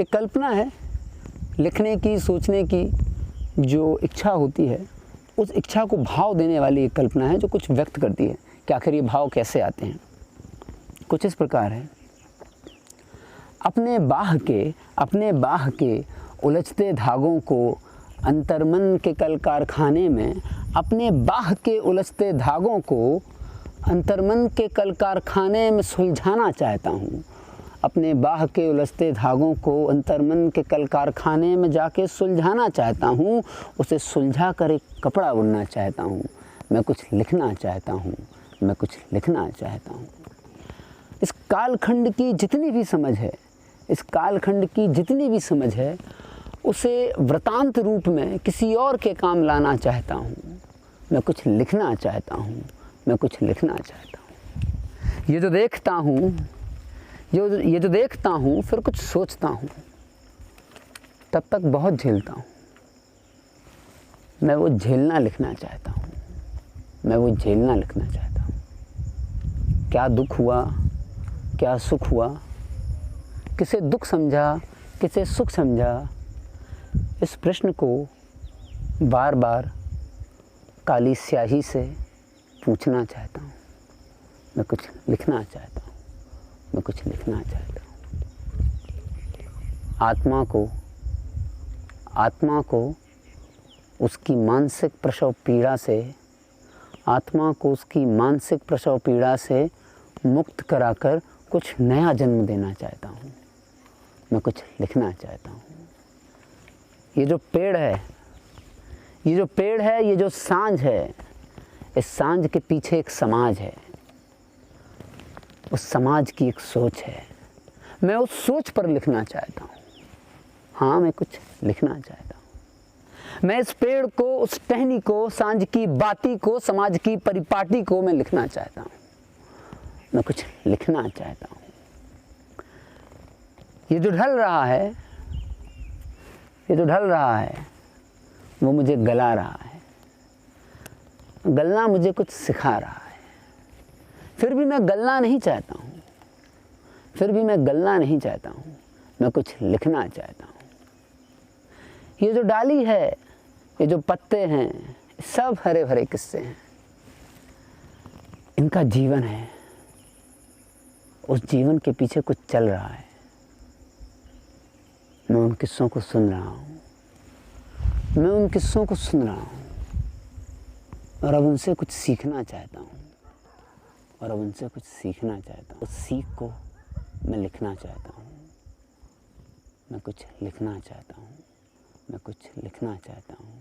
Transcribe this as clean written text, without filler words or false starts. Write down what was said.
एक कल्पना है, लिखने की, सोचने की जो इच्छा होती है, उस इच्छा को भाव देने वाली एक कल्पना है जो कुछ व्यक्त करती है कि आखिर ये भाव कैसे आते हैं। कुछ इस प्रकार है, अपने बाह के उलझते धागों को अंतर्मन के कल कारखाने में, अपने बाह के उलझते धागों को अंतर्मन के कल कारखाने में सुलझाना चाहता हूँ। अपने बाह के उलझते धागों को अंतर्मन के कल कारखाने में जाके सुलझाना चाहता हूँ। उसे सुलझा कर एक कपड़ा बुनना चाहता हूँ। मैं कुछ लिखना चाहता हूँ, मैं कुछ लिखना चाहता हूँ। इस कालखंड की जितनी भी समझ है, इस कालखंड की जितनी भी समझ है, उसे वृतांत रूप में किसी और के काम लाना चाहता हूँ। मैं कुछ लिखना चाहता हूँ, मैं कुछ लिखना चाहता हूँ। ये जो देखता हूँ फिर कुछ सोचता हूँ, तब तक बहुत झेलता हूँ। मैं वो झेलना लिखना चाहता हूँ, मैं वो झेलना लिखना चाहता हूँ। क्या दुख हुआ, क्या सुख हुआ, किसे दुख समझा, किसे सुख समझा, इस प्रश्न को बार बार काली स्याही से पूछना चाहता हूँ। मैं कुछ लिखना चाहता हूँ, मैं कुछ लिखना चाहता हूँ। आत्मा को उसकी मानसिक प्रसव पीड़ा से मुक्त कराकर कुछ नया जन्म देना चाहता हूँ। मैं कुछ लिखना चाहता हूँ। ये जो पेड़ है, ये जो सांझ है, इस सांझ के पीछे एक समाज है। उस समाज की एक सोच है। मैं उस सोच पर लिखना चाहता हूँ। हाँ, मैं कुछ लिखना चाहता हूँ। मैं इस पेड़ को, उस टहनी को, सांझ की बाती को, समाज की परिपाटी को मैं लिखना चाहता हूँ। मैं कुछ लिखना चाहता हूँ। ये जो ढल रहा है, वो मुझे गला रहा है। गलना मुझे कुछ सिखा रहा है। फिर भी मैं गलना नहीं चाहता हूँ। मैं कुछ लिखना चाहता हूँ। ये जो डाली है, ये जो पत्ते हैं, सब हरे भरे किस्से हैं। इनका जीवन है। उस जीवन के पीछे कुछ चल रहा है। मैं उन किस्सों को सुन रहा हूँ। और अब उनसे कुछ सीखना चाहता हूँ। उस सीख को मैं लिखना चाहता हूँ। मैं कुछ लिखना चाहता हूँ।